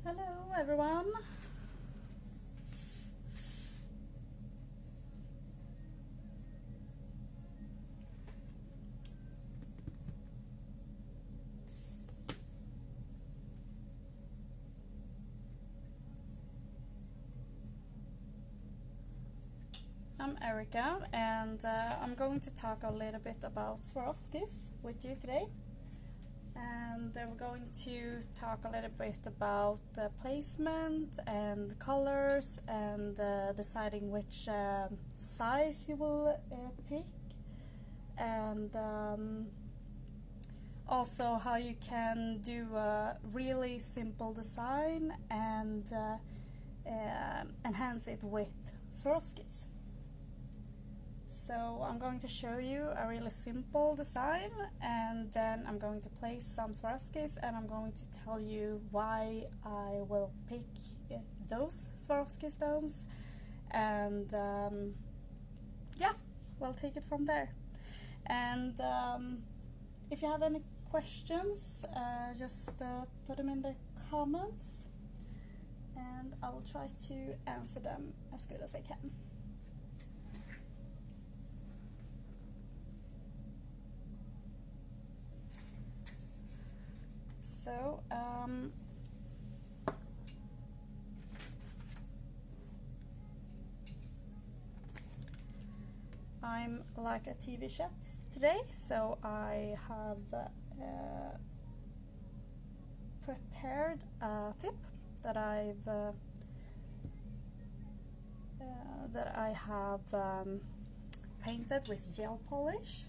Hello everyone. I'm Erica and I'm going to talk a little bit about Swarovskis with you today. And we're going to talk a little bit about the placement and colors and deciding which size you will pick, and also how you can do a really simple design and enhance it with Swarovskis. So I'm going to show you a really simple design, and then I'm going to place some Swarovskis, and I'm going to tell you why I will pick those Swarovski stones, and yeah, we'll take it from there. And if you have any questions, just put them in the comments, and I will try to answer them as good as I can. So, I'm like a TV chef today, so I have prepared a tip that I have painted with gel polish,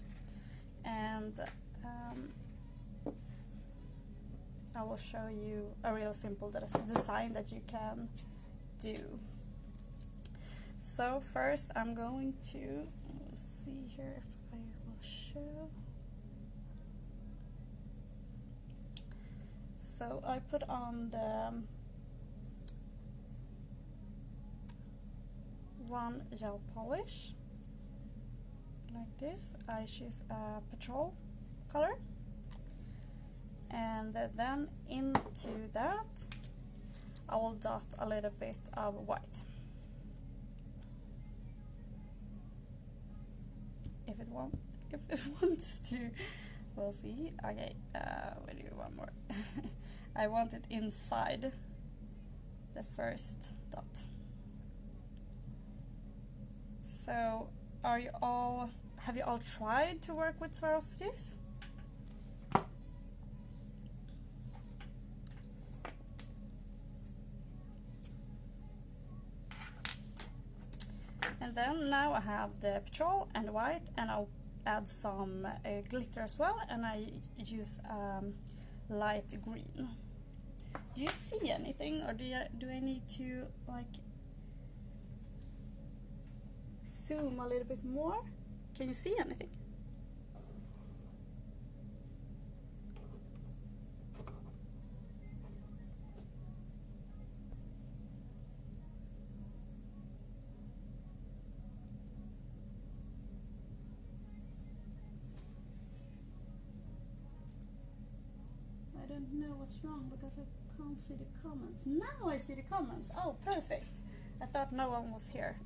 and I will show you a real simple design that you can do. So first I'm going to see here if I will show. So I put on the one gel polish like this. I choose a petrol color, and then into that I will dot a little bit of white. If it wants to, we'll see. Okay, we'll do one more. I want it inside the first dot. So have you all tried to work with Swarovskis? And then now I have the petrol and white, and I'll add some glitter as well, and I use light green. Do you see anything, or do I need to like zoom a little bit more? Can you see anything? I don't know what's wrong because I can't see the comments. Now I see the comments. Oh, perfect. I thought no one was here.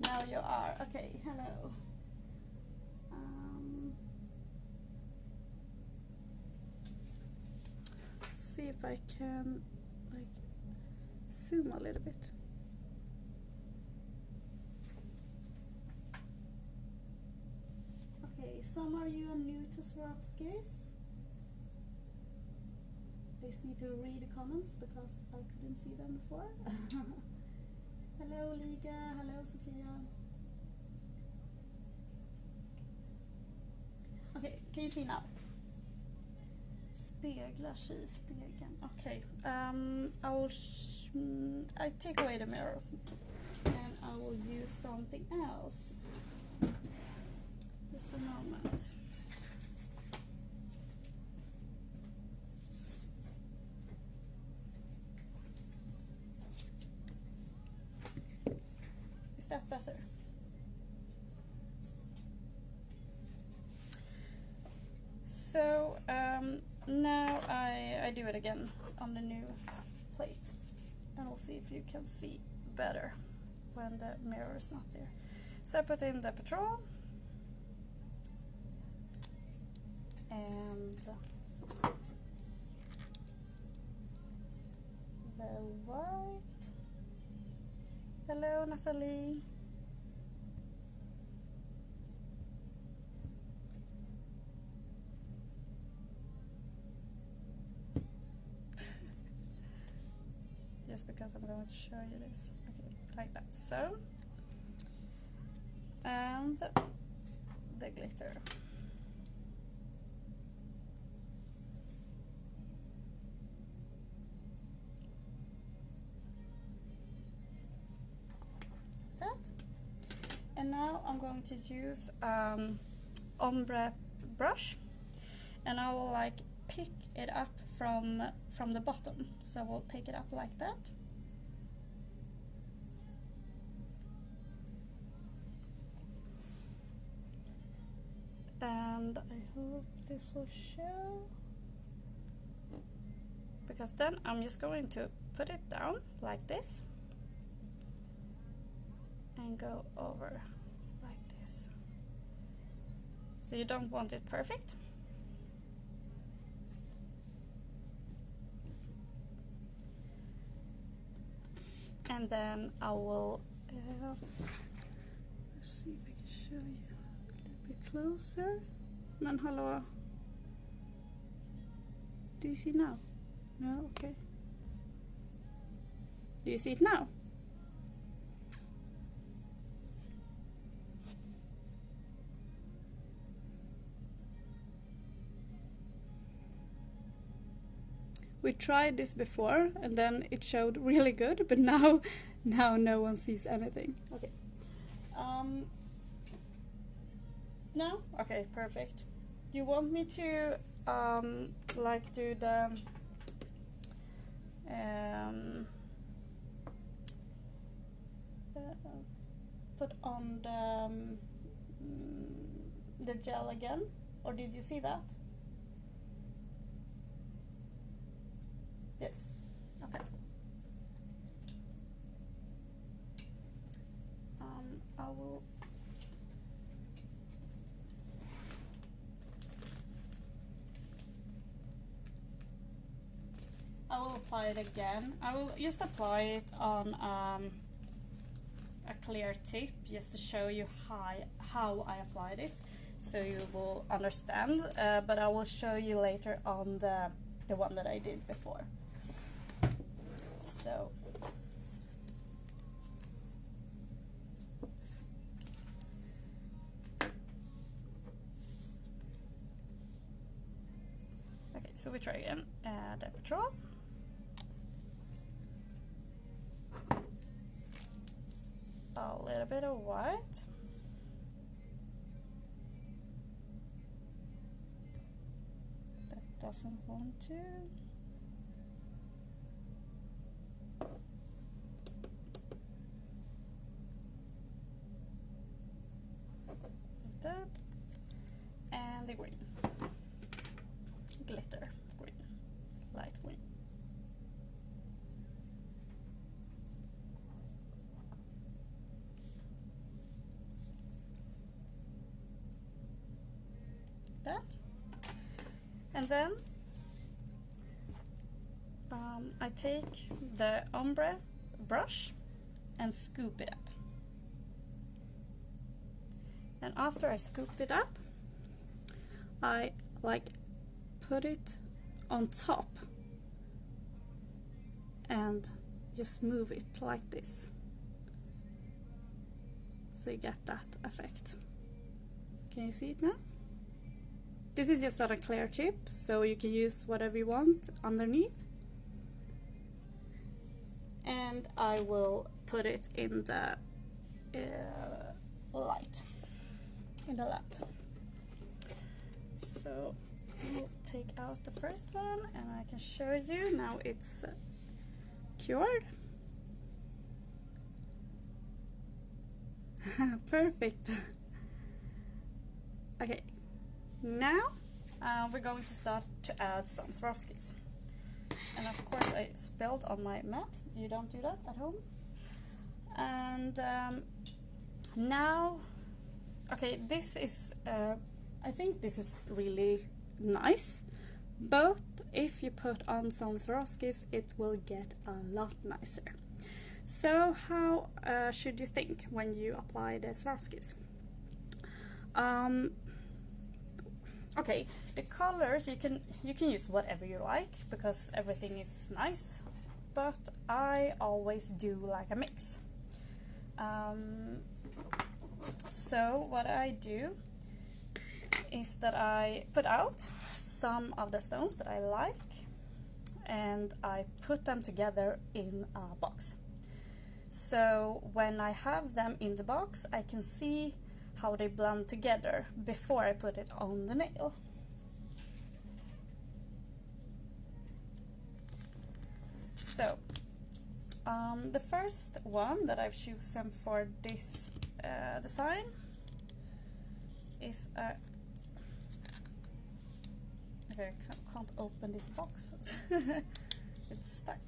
Now you are. Okay, hello. See if I can like zoom a little bit. Okay, some of you are new to Swarovskis. I just need to read the comments because I couldn't see them before. Hello Liga, hello Sofia. Okay, can you see now? Speglar sig i spegeln. Okay, I take away the mirror and I will use something else. Just a moment. Is that better? So now I do it again on the new plate, and we'll see if you can see better when the mirror is not there. So I put in the petrol and the white. Hello, Natalie. Just because I'm going to show you this. Okay, like that. So, and the glitter. That. And now I'm going to use ombre brush, and I will like pick it up from the bottom. So we'll take it up like that. And I hope this will show, because then I'm just going to put it down like this and go over like this. So you don't want it perfect. And then I will let's see if I can show you a little bit closer. Men hallå? Do you see now? No? Okay. Do you see it now? We tried this before and then it showed really good, but now no one sees anything. Okay. No? Okay, perfect. You want me to like do the put on the gel again, or did you see that? Yes. Okay. I will apply it again. I will just apply it on a clear tip, just to show you how I applied it, so you will understand. But I will show you later on the one that I did before. So. Okay, so we try again. The petrol. A little bit of white. That doesn't want to. Like that. And the green. Glitter green. Light green. That. And then I take the ombre brush and scoop it up. And after I scooped it up, I like put it on top and just move it like this, so you get that effect. Can you see it now? This is just on a clear tip, so you can use whatever you want underneath. And I will put it in the light, in the lamp. So we'll take out the first one, and I can show you now it's cured. Perfect. Okay, now we're going to start to add some Swarovskis. and of course I spilled on my mat. You don't do that at home. And now, okay, this is, I think this is really nice, but if you put on some Swarovskis, it will get a lot nicer. So how should you think when you apply the Swarovskis? Okay, the colors, you can use whatever you like because everything is nice, but I always do like a mix. So what I do is that I put out some of the stones that I like and I put them together in a box. So when I have them in the box, I can see how they blend together before I put it on the nail. So the first one that I've chosen for this design is a... Okay, I can't open this box. It's stuck.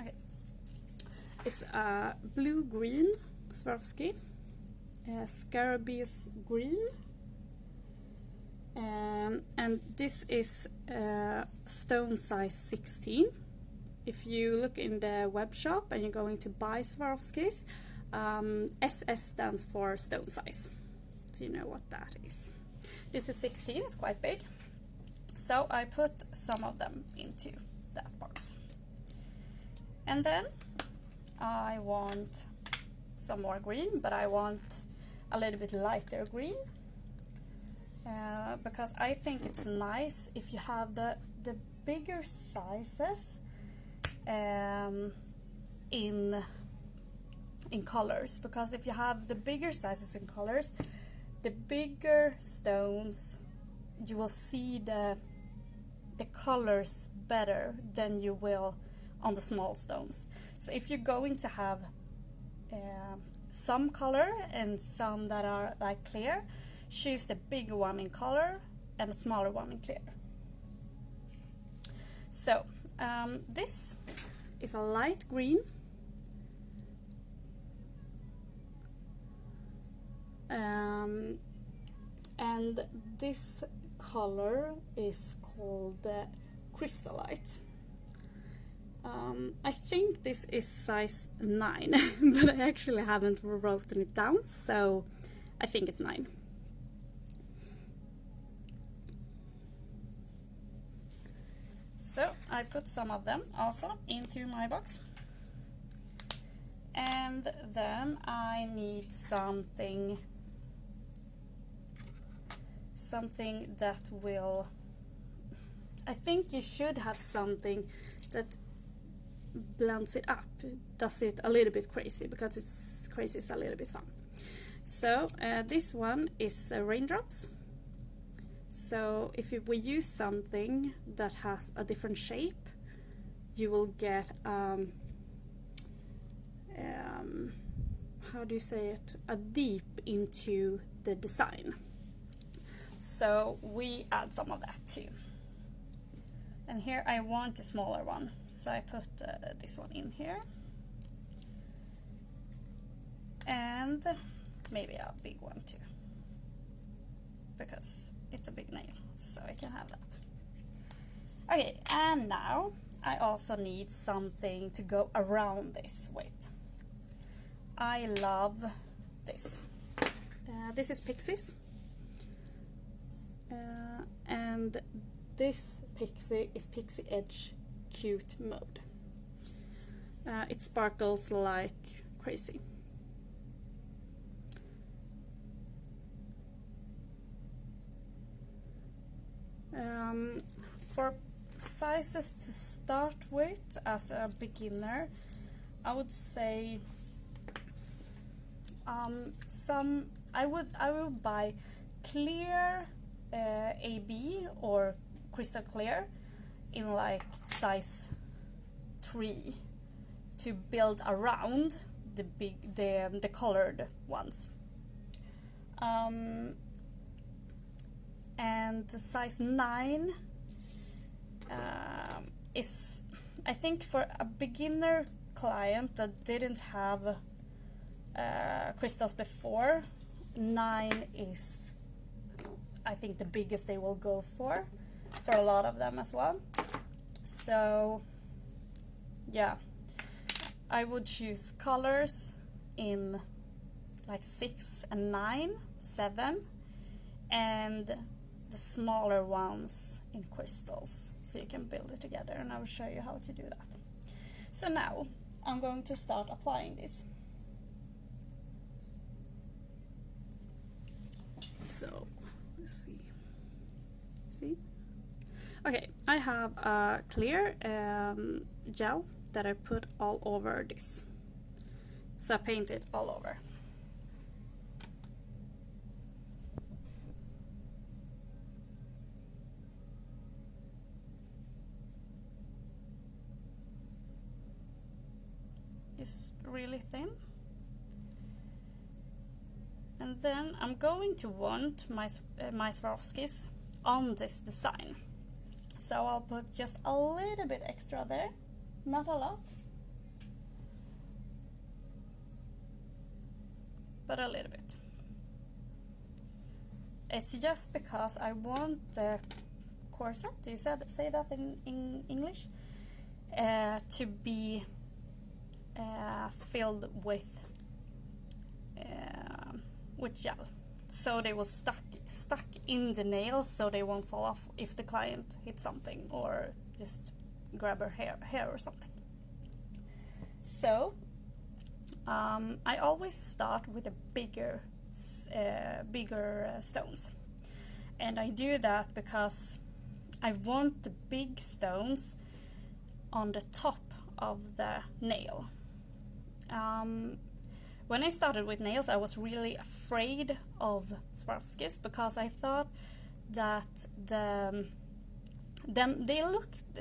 Okay. It's a blue-green Swarovski, Scarabæus green. And this is stone size 16. If you look in the web shop and you're going to buy Swarovskis, SS stands for stone size, so you know what that is. This is 16, it's quite big, so I put some of them into that box. And then I want some more green, but I want a little bit lighter green. Because I think it's nice if you have the bigger sizes in colors, because if you have the bigger sizes in colors, the bigger stones, you will see the colors better than you will on the small stones. So if you're going to have some color and some that are like clear, choose the bigger one in color and the smaller one in clear. So this is a light green, and this color is called crystallite. I think this is size 9, but I actually haven't written it down, so I think it's 9. So I put some of them also into my box. And then I need something that will... I think you should have something that blends it up, does it a little bit crazy, because it's crazy is a little bit fun. So this one is raindrops. So if we use something that has a different shape, you will get how do you say it, a deep into the design. So we add some of that too. And here I want a smaller one, so I put this one in here. And maybe a big one too, because it's a big nail, so I can have that. Okay, and now I also need something to go around this with. I love this. This is Pixies. And this Pixie is Pixie Edge Cute Mode. It sparkles like crazy. For sizes to start with as a beginner, I would say I would buy clear AB or crystal clear in like size 3 to build around the colored ones. And the size 9 is, I think, for a beginner client that didn't have crystals before, 9 is, I think, the biggest they will go for a lot of them as well. So yeah, I would choose colors in like 6 and 9, 7, and the smaller ones in crystals, so you can build it together, and I will show you how to do that. So now I'm going to start applying this. So let's see. Okay, I have a clear gel that I put all over this, so I paint it all over. It's really thin. And then I'm going to want my Swarovskis on this design. So I'll put just a little bit extra there, not a lot, but a little bit. It's just because I want the corset, do you say that in English? To be filled with gel, so they will stuck in the nails, so they won't fall off if the client hits something or just grab her hair or something. So I always start with the bigger stones, and I do that because I want the big stones on the top of the nail. When I started with nails, I was really afraid of Swarovskis because I thought that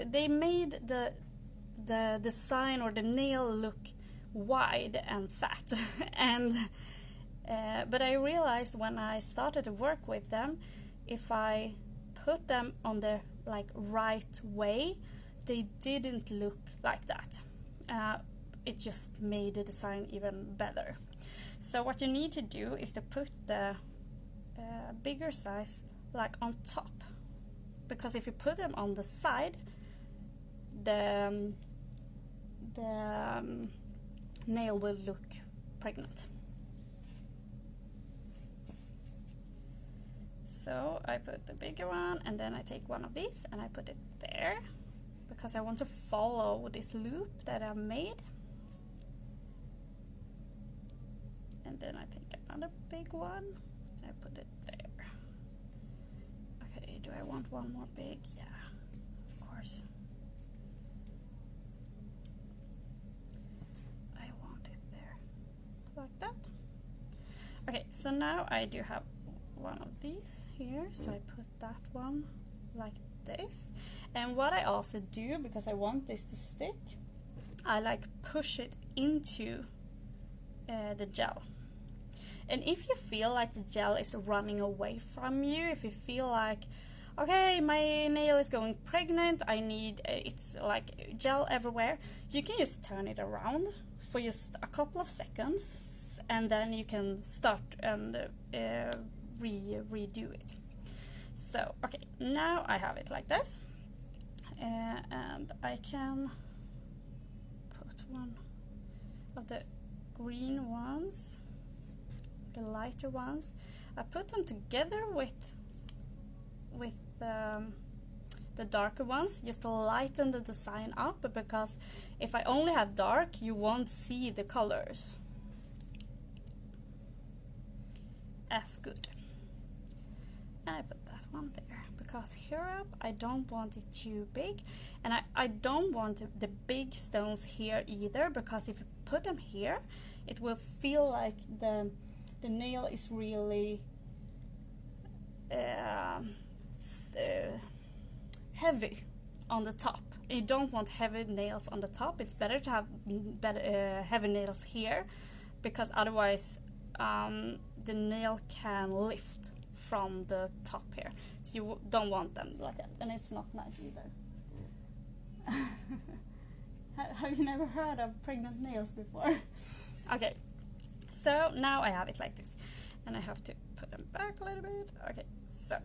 they made the design or the nail look wide and fat, and but I realized when I started to work with them, if I put them on the right way, they didn't look like that. It just made the design even better. So what you need to do is to put the bigger size on top, because if you put them on the side, the nail will look pregnant. So I put the bigger one, and then I take one of these and I put it there, because I want to follow this loop that I made. And then I take another big one, I put it there. Okay, do I want one more big? Yeah, of course. I want it there, like that. Okay, so now I do have one of these here, so I put that one like this. And what I also do, because I want this to stick, I push it into the gel. And if you feel like the gel is running away from you, if you feel like, okay, my nail is going pregnant, I need, it's like gel everywhere, you can just turn it around for just a couple of seconds, and then you can start and redo it. So, okay, now I have it like this, and I can put one of the green ones, the lighter ones. I put them together with the darker ones, just to lighten the design up, because if I only have dark, you won't see the colors as good. And I put that one there, because here up I don't want it too big, and I don't want the big stones here either, because if you put them here, it will feel like the nail is really heavy on the top. You don't want heavy nails on the top. It's better to have heavy nails here, because otherwise the nail can lift from the top here, so you don't want them like that, and it's not nice either. Have you never heard of pregnant nails before? Okay, so now I have it like this, and I have to put them back a little bit. Okay, so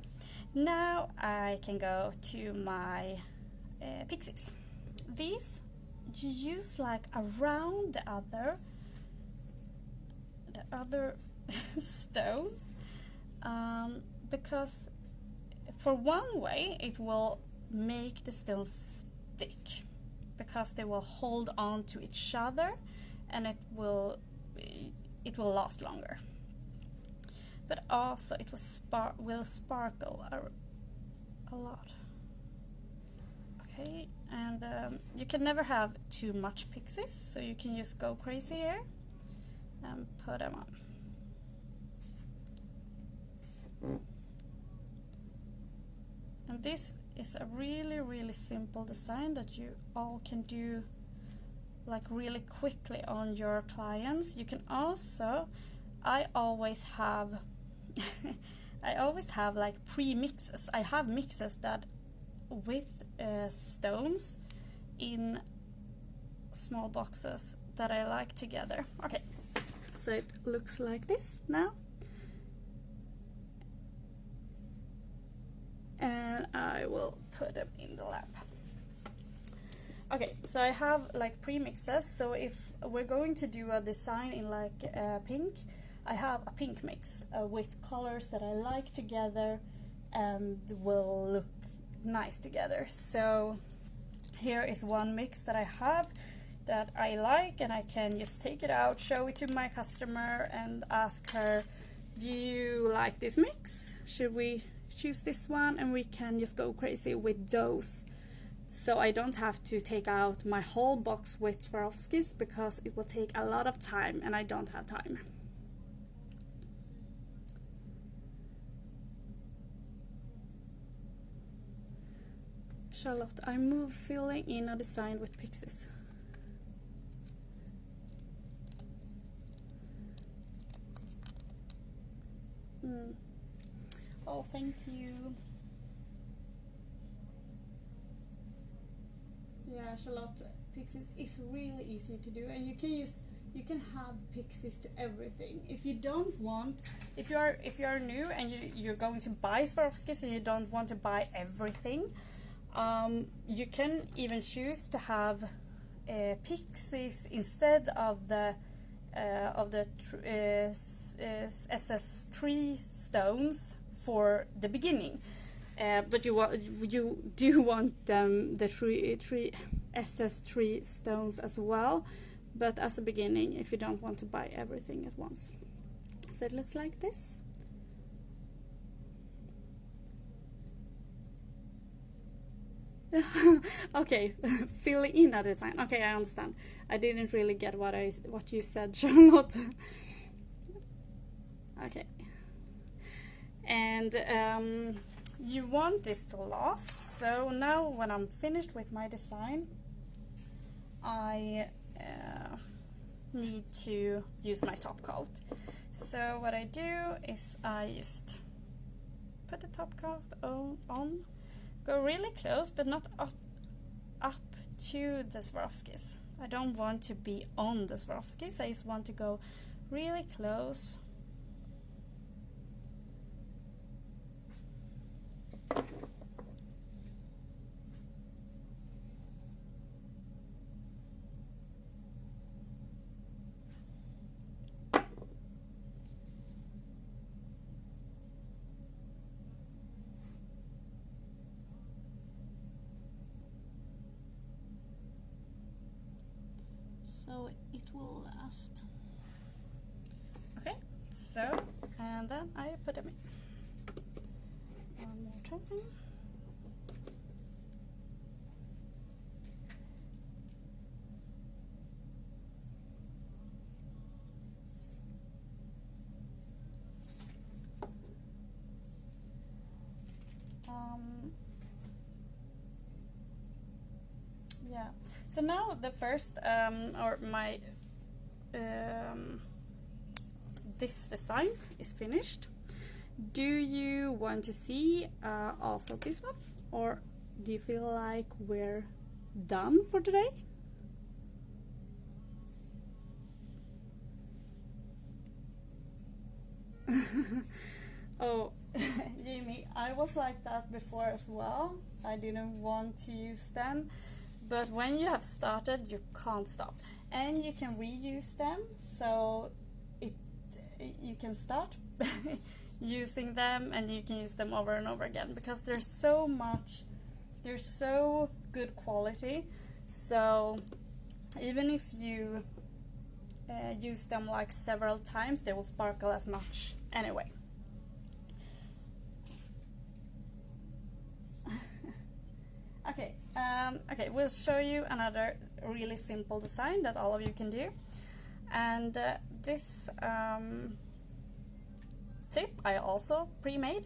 now I can go to my pixies. These you use like around the other stones, because for one way it will make the stones stick, because they will hold on to each other, and it will last longer. But also it will sparkle a lot. Okay, and you can never have too much pixies, so you can just go crazy here and put them on. And this is a really simple design that you all can do like really quickly on your clients. You can also, I always have like pre-mixes. I have mixes that with stones in small boxes that I like together. Okay, so it looks like this now, and I will put them in the lab. Okay, so I have like pre-mixes, so if we're going to do a design in like pink, I have a pink mix with colors that I like together and will look nice together. So here is one mix that I have that I like, and I can just take it out, show it to my customer and ask her, do you like this mix? Should we choose this one? And we can just go crazy with those. So I don't have to take out my whole box with Swarovskis, because it will take a lot of time and I don't have time. Charlotte, I move filling in a design with pixies. Oh, thank you. Yeah, Charlotte, pixies is really easy to do, and you can have pixies to everything. If you don't want, if you're new and you're going to buy Swarovskis and you don't want to buy everything, you can even choose to have pixies instead of the SS3 stones for the beginning. But you do want the three SS3 stones as well, but as a beginning, if you don't want to buy everything at once. So it looks like this. Okay, filling in a design. Okay, I understand. I didn't really get what you said, Charlotte. Okay. And you want this to last, so now when I'm finished with my design, I need to use my top coat. So what I do is I just put the top coat on, go really close, but not up to the Swarovskis. I don't want to be on the Swarovskis, I just want to go really close. So it will last. Okay, so, and then I put them in. One more time. Yeah, so now the first, or my this design is finished. Do you want to see also this one, or do you feel like we're done for today? Oh, Jamie, I was like that before as well. I didn't want to use them, but when you have started, you can't stop, and you can reuse them, so you can start using them, and you can use them over and over again because they're so good quality. So even if you use them like several times, they will sparkle as much anyway. Okay, we'll show you another really simple design that all of you can do. And this tip I also pre-made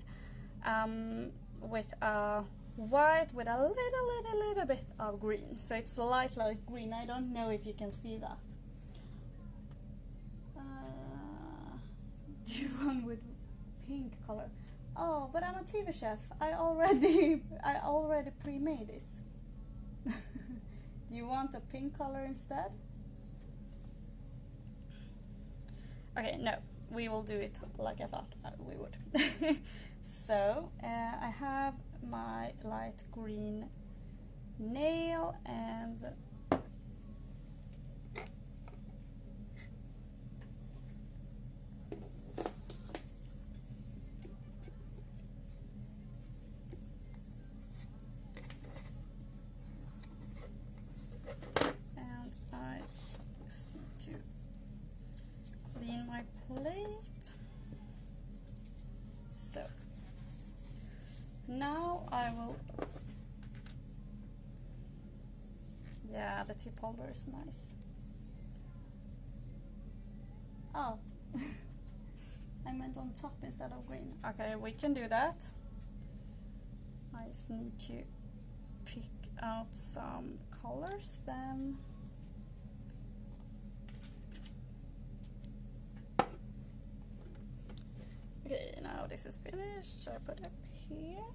with a white with a little bit of green. So it's light green. I don't know if you can see that. Do you want with pink color? Oh, but I'm a TV chef. I already pre-made this. Do you want a pink color instead? Okay, no, we will do it like I thought we would. So I have my light green nail and I just need to clean my plate. So now I will, yeah, the tip holder is nice. Oh, I meant on top instead of green. Okay, we can do that. I just need to pick out some colors then. Okay, now this is finished. I put it here.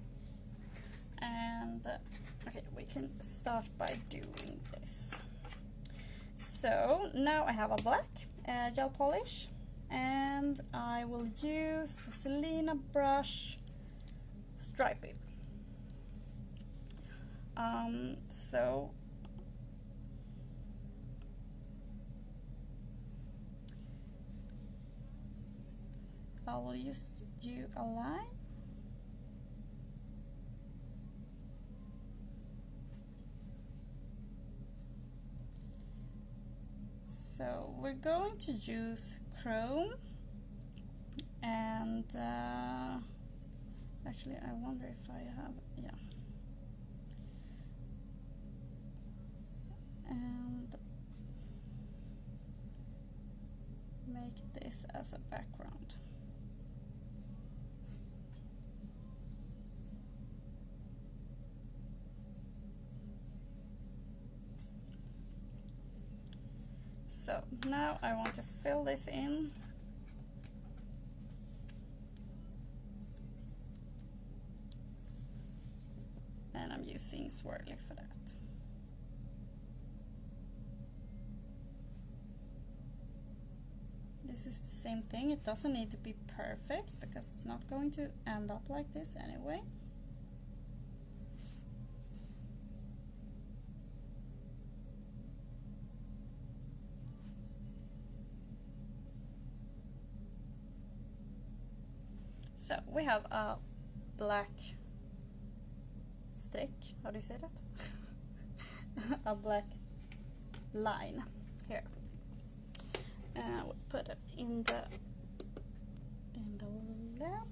And okay, we can start by doing this. So now I have a black gel polish, and I will use the Selena brush Stripey. So I will just do a line. So we're going to use chrome, and actually I wonder if I have, yeah. And make this as a background. So now I want to fill this in. And I'm using Swirly for that. This is the same thing. It doesn't need to be perfect because it's not going to end up like this anyway. So we have a black stick, how do you say that? A black line here. And we'll put it in the lamp.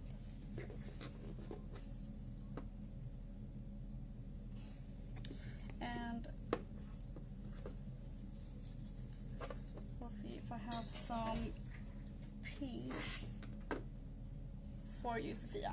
And we'll see if I have some pink for you, Sophia.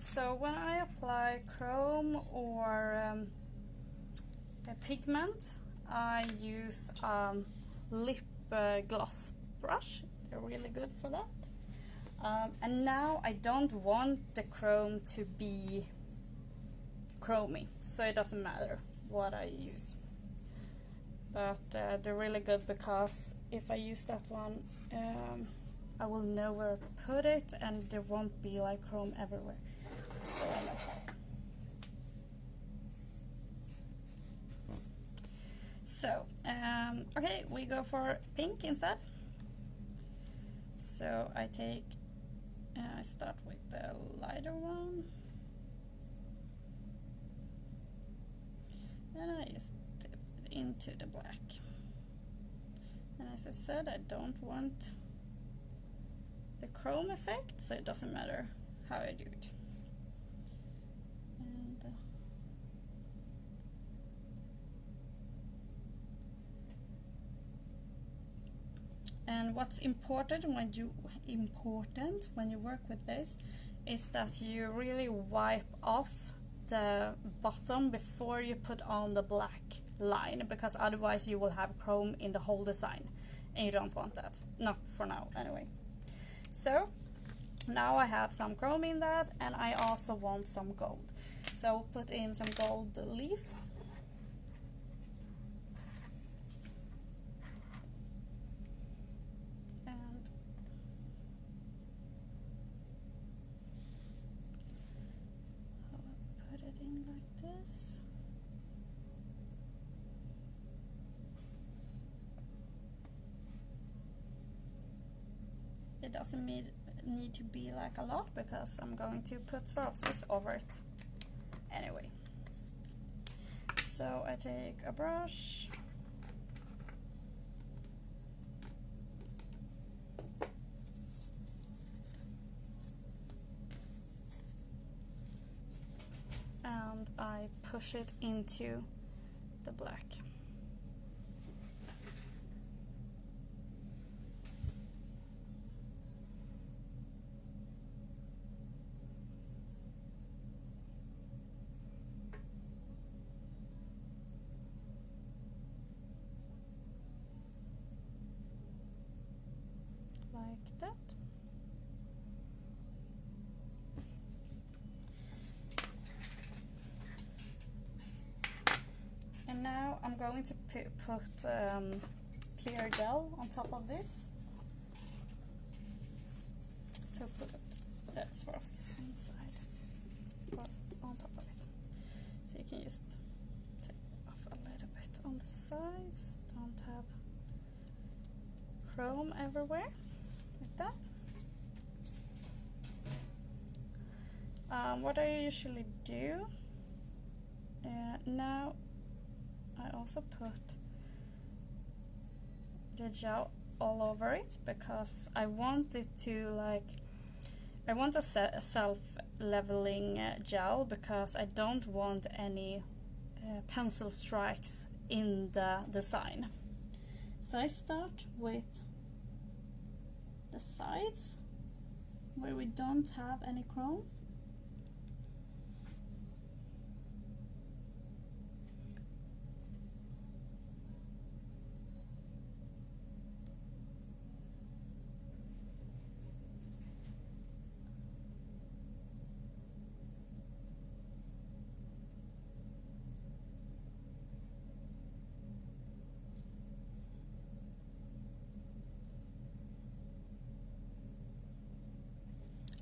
So when I apply chrome or a pigment, I use lip gloss brush. They're really good for that. And now I don't want the chrome to be chromy, so it doesn't matter what I use. But they're really good because if I use that one, I will know where to put it and there won't be like chrome everywhere. So I like that. So, okay, we go for pink instead. So I take, I start with the lighter one. And I just dip it into the black. And as I said, I don't want the chrome effect, so it doesn't matter how I do it. And what's important when you work with this is that you really wipe off the bottom before you put on the black line, because otherwise you will have chrome in the whole design and you don't want that, not for now anyway. So now I have some chrome in that, and I also want some gold, so I'll put in some gold leaves. It doesn't need to be like a lot because I'm going to put Swarovskis over it anyway. So I take a brush and I push it into the black. Like that. And now I'm going to put clear gel on top of this to put the Swarovskis inside, or on top of it. So you can just take off a little bit on the sides, don't have chrome everywhere, like that. What I usually do, now I also put the gel all over it because I want it to I want a self-leveling gel because I don't want any pencil strikes in the design. So I start with the sides where we don't have any chrome.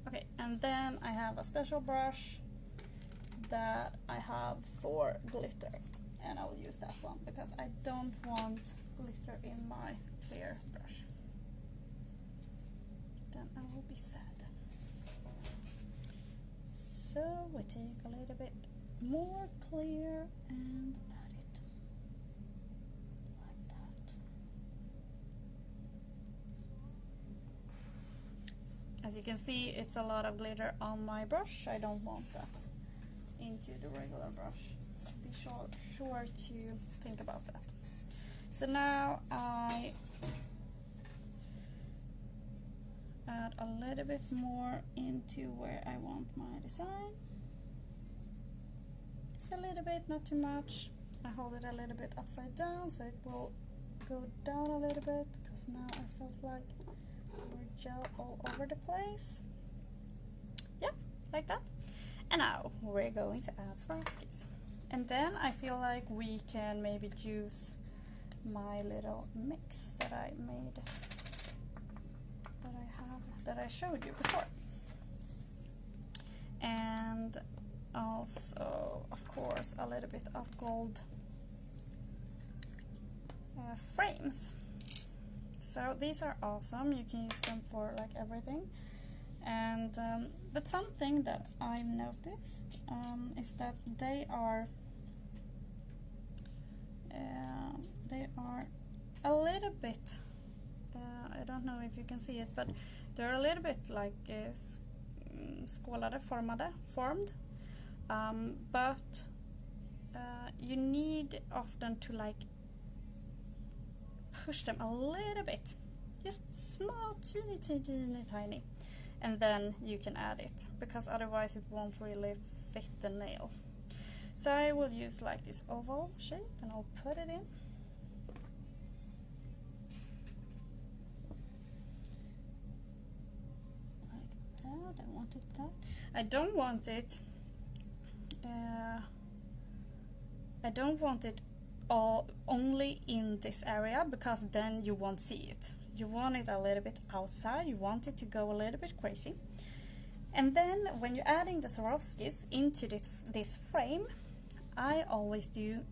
Okay, and then I have a special brush that I have for glitter, and I will use that one because I don't want glitter in my clear brush. Then I will be sad. So we take a little bit more clear and add it like that. As you can see, it's a lot of glitter on my brush. I don't want that into the regular brush. So be sure to think about that. So now I add a little bit more into where I want my design. Just a little bit, not too much. I hold it a little bit upside down so it will go down a little bit, because now I felt like we're gel all over the place. Yeah, like that. And now we're going to add Swarovskis. And then I feel like we can maybe use my little mix that I made, that I showed you before. And also, of course, a little bit of gold frames. So these are awesome. You can use them for like everything. And but something that I've noticed is that they are a little bit, I don't know if you can see it, but they're a little bit like skålade, formed, but you need often to like push them a little bit, just small, teeny tiny, and then you can add it, because otherwise it won't really fit the nail. So I will use like this oval shape, and I'll put it in. Like that. I wanted that. I don't want it. I don't want it all only in this area, because then you won't see it. You want it a little bit outside. You want it to go a little bit crazy. And then when you're adding the Swarovskis into this frame, I always do,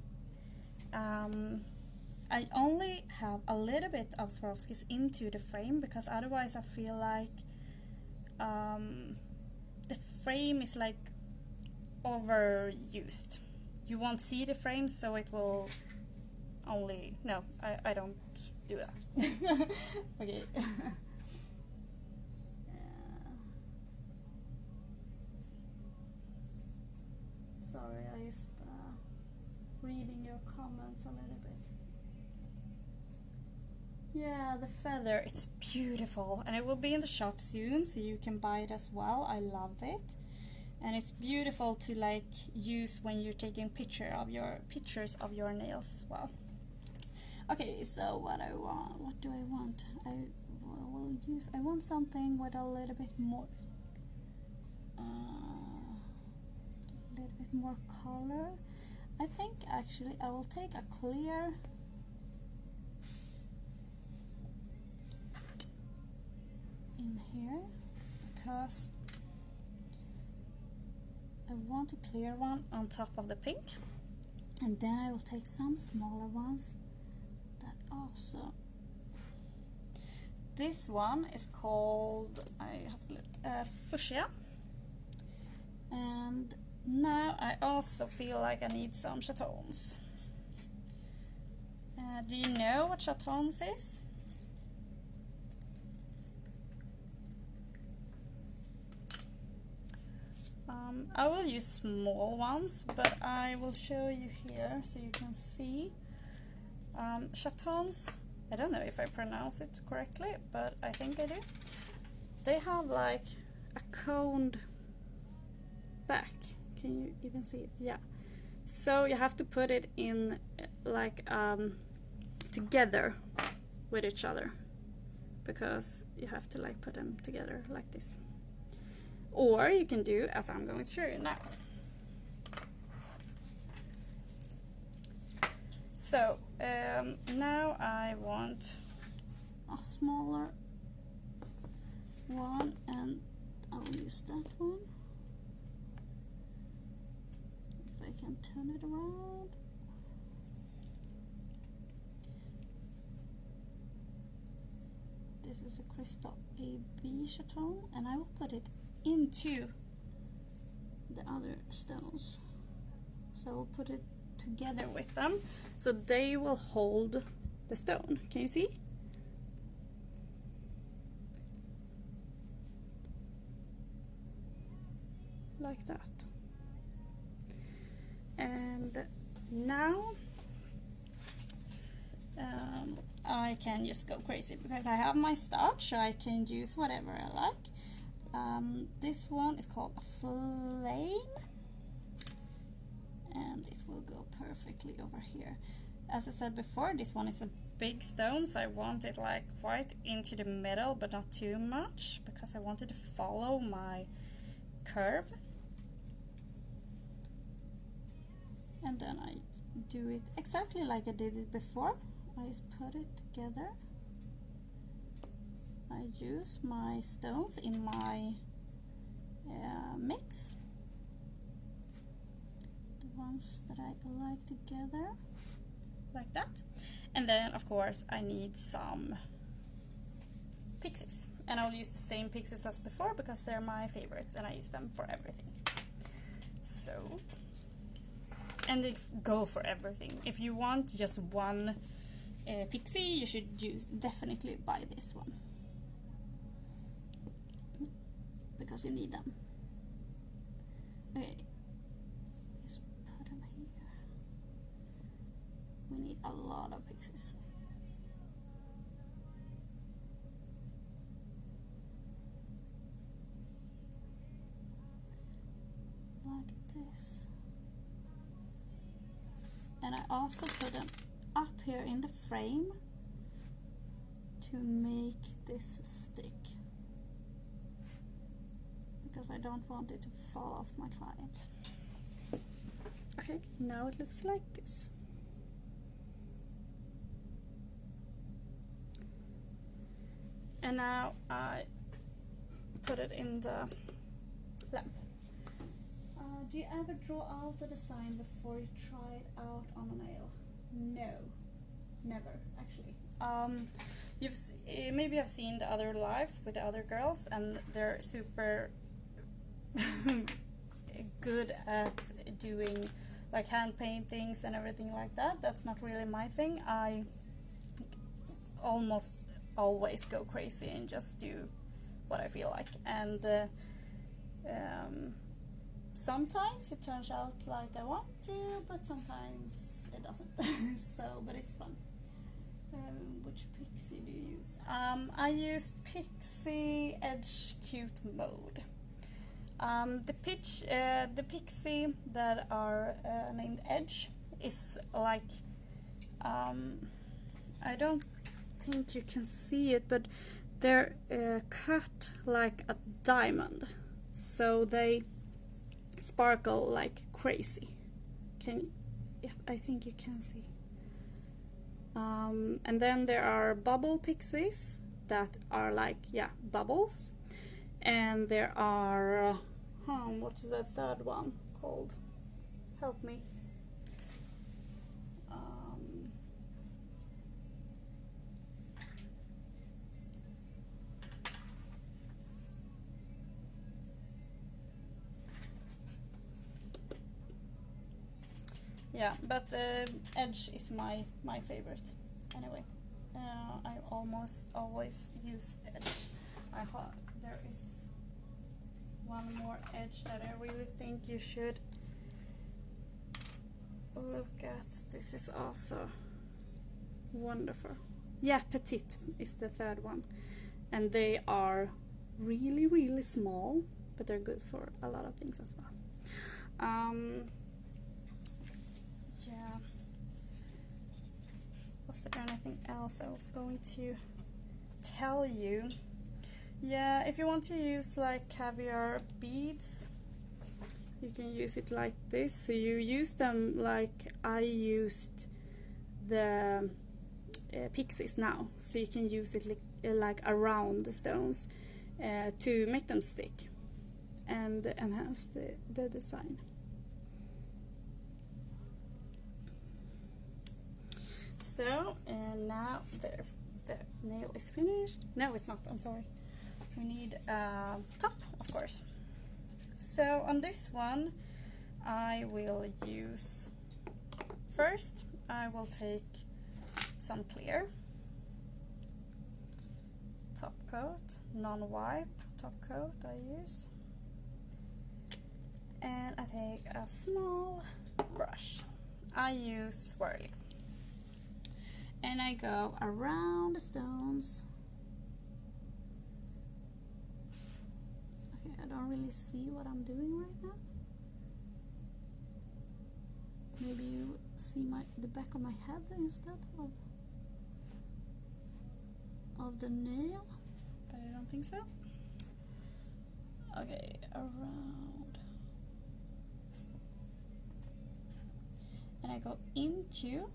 I only have a little bit of Swarovskis into the frame, because otherwise I feel like the frame is like overused. You won't see the frame, so it will only, no, I don't do that. Okay. Sorry, I just reading your comments a little bit. Yeah, the feather, it's beautiful, and it will be in the shop soon, so you can buy it as well. I love it, and it's beautiful to like use when you're taking pictures of your nails as well. Okay, so what do I want? I want something with a little bit more color. I think actually I will take a clear in here, because I want a clear one on top of the pink, and then I will take some smaller ones that also. This one is called, I have to look, fuchsia. And now I also feel like I need some chatons. Do you know what chatons is? I will use small ones, but I will show you here so you can see. Chatons, I don't know if I pronounce it correctly, but I think I do. They have like a coned back. Can you even see it? Yeah. So you have to put it in like together with each other, because you have to like put them together like this. Or you can do as I'm going to show you now. So now I want a smaller one, and I'll use that one. If I can turn it around. This is a crystal AB chaton, and I will put it into the other stones. So I will put it together with them, so they will hold the stone. Can you see? Like that. And now I can just go crazy because I have my starch, so I can use whatever I like. This one is called a flame, and it will go perfectly over here. As I said before, this one is a big stone, so I want it like quite into the middle, but not too much, because I wanted to follow my curve. And then I do it exactly like I did it before. I just put it together. I use my stones in my mix, the ones that I like together, like that. And then of course I need some pixies, and I'll use the same pixies as before because they're my favorites and I use them for everything. So, and go for everything. If you want just one pixie, you should definitely buy this one, because you need them. Okay, just put them here. We need a lot of pixies. Like this. And I also put them up here in the frame to make this stick, because I don't want it to fall off my client. Okay, now it looks like this. And now I put it in the lamp. Do you ever draw out a design before you try it out on a nail? No, never actually. Maybe I've seen the other lives with the other girls, and they're super good at doing like hand paintings and everything like that. That's not really my thing. I almost always go crazy and just do what I feel like, and sometimes it turns out like I want to, but sometimes it doesn't. So, but it's fun. Which pixie do you use? I use Pixie Edge Cute Mode. The pixie that are named Edge is like, I don't think you can see it, but they're cut like a diamond, so they sparkle like crazy. Yeah, I think you can see. And then there are bubble pixies that are like, yeah, bubbles. And there are, what is the third one called? Help me. Yeah, but Edge is my favorite. Anyway, I almost always use Edge. There is one more Edge that I really think you should look at. This is also wonderful. Yeah, Petite is the third one, and they are really, really small, but they're good for a lot of things as well. Yeah. Was there anything else I was going to tell you? Yeah, if you want to use like caviar beads, you can use it like this. So you use them like I used the pixies now. So you can use it like around the stones to make them stick and enhance the design. So, and now the nail is finished. No, it's not, I'm sorry. We need a top, of course. So on this one, I will use, first I will take some clear top coat, non-wipe top coat I use. And I take a small brush. I use Swirly. and I go around the stones. Okay, I don't really see what I'm doing right now. Maybe you see the back of my head instead of the nail, but I don't think so. Okay, around, and I go into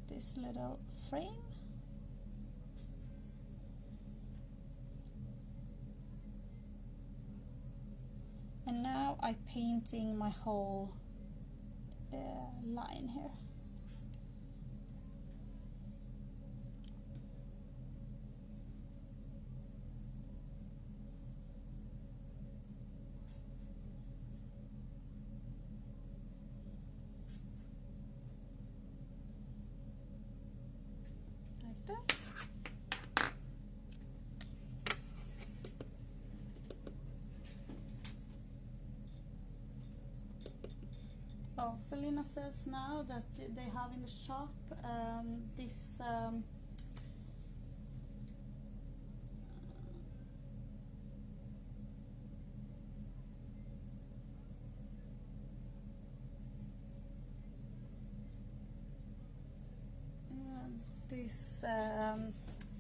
this little frame, and now I'm painting my whole line here. Like that. Oh, Selena says now that they have in the shop this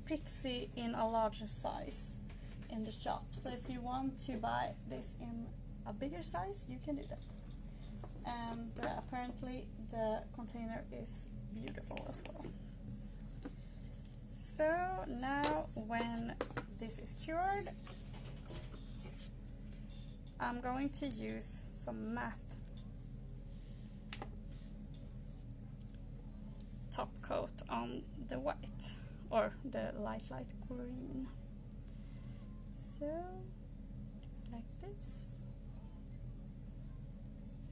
pixie in a larger size in the shop. So if you want to buy this in a bigger size, you can do that. And apparently the container is beautiful as well. So now when this is cured, I'm going to use some matte top coat on the white, or the light green. So like this.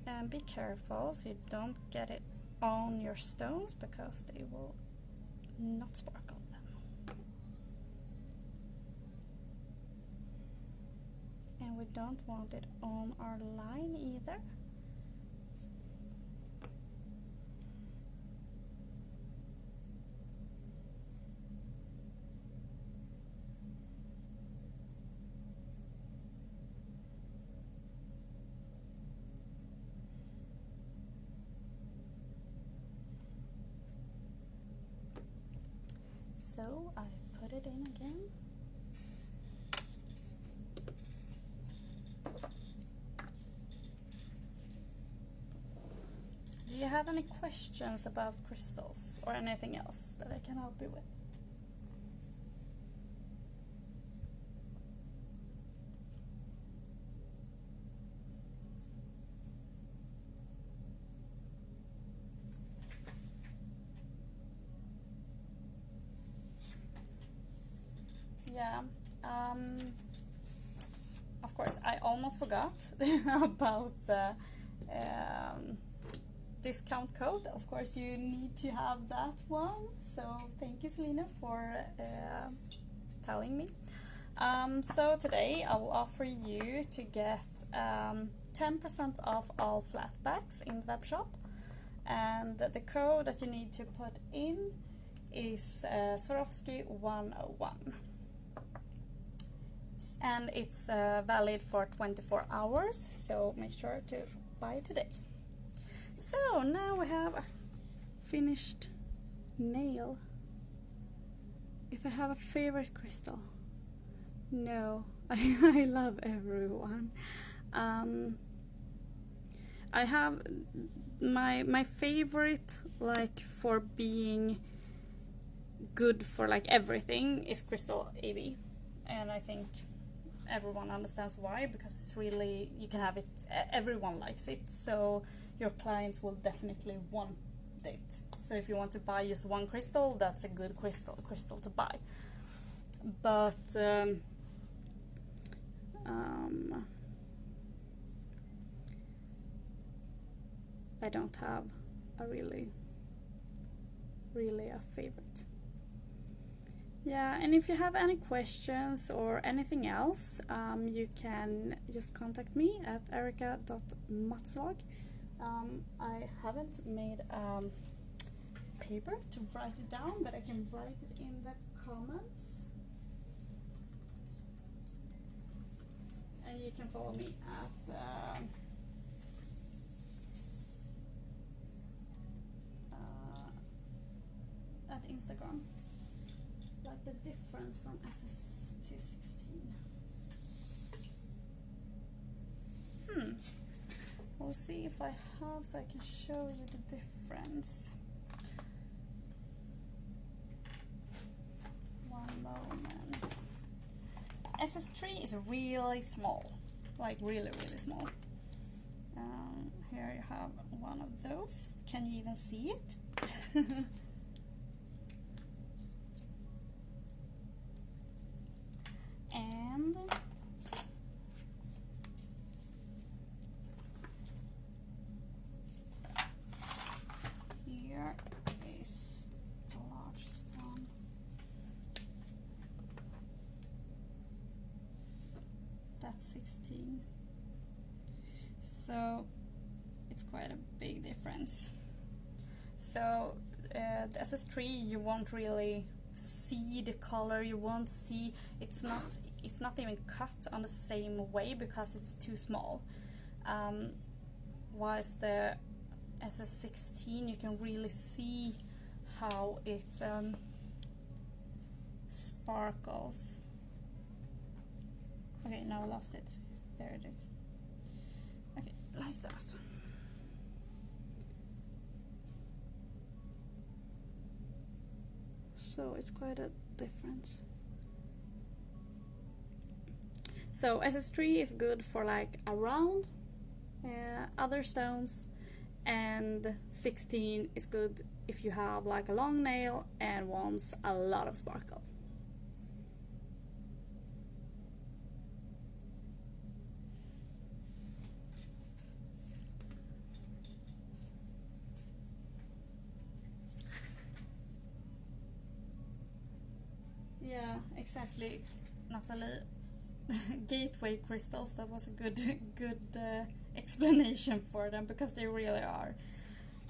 And be careful so you don't get it on your stones, because they will not sparkle them. And we don't want it on our line either. So I put it in again. Do you have any questions about crystals or anything else that I can help you with? Yeah, of course, I almost forgot about discount code. Of course, you need to have that one. So thank you, Selena, for telling me. So today I will offer you to get 10% off all flatbacks in the web shop, and the code that you need to put in is Swarovski 101. And it's valid for 24 hours, so make sure to buy today. So now we have a finished nail. If I have a favorite crystal, no, I love everyone. I have my favorite, like, for being good for like everything, is crystal AB, and I think everyone understands why, because it's really, you can have it, everyone likes it, so your clients will definitely want it. So if you want to buy just one crystal, that's a good crystal to buy. But I don't have a really a favorite. Yeah, and if you have any questions or anything else, you can just contact me at erika.matslag. I haven't made paper to write it down, but I can write it in the comments. And you can follow me at Instagram. Like the difference from SS to 16. We'll see if I have, so I can show you the difference. One moment. SS3 is really small, like really small. Here you have one of those. Can you even see it? And here is the largest one. That's 16. So it's quite a big difference. So the SS3 you won't really see the color, you won't see, it's not even cut on the same way because it's too small. Whilst the SS16 you can really see how it sparkles. Okay, now I lost it. There it is. Okay, like that. So it's quite a difference. So SS3 is good for like a round other stones, and 16 is good if you have like a long nail and wants a lot of sparkle. Yeah, exactly, Natalie. Gateway crystals, that was a good explanation for them, because they really are.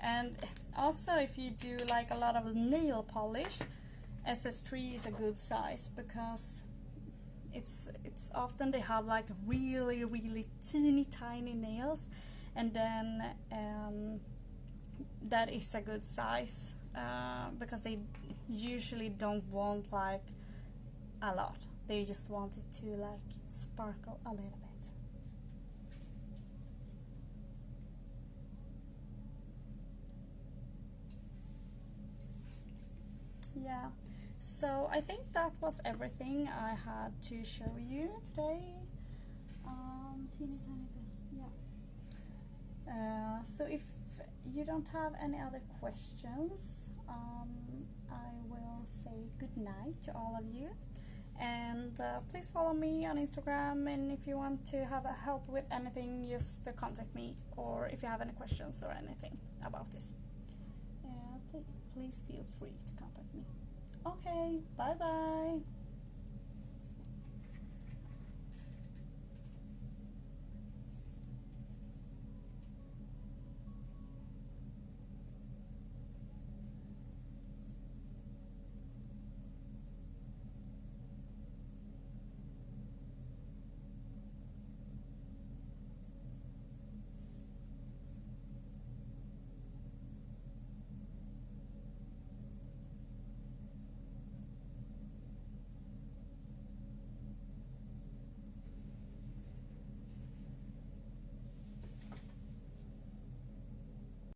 And also if you do like a lot of nail polish, SS3 is a good size, because it's often they have like really teeny tiny nails, and then that is a good size because they usually don't want like a lot. They just want it to like sparkle a little bit. Yeah, so I think that was everything I had to show you today. Teeny tiny bit, yeah. So if you don't have any other questions, I will say good night to all of you. And please follow me on Instagram, and if you want to have help with anything, just contact me, or if you have any questions or anything about this, please feel free to contact me. Okay, bye bye.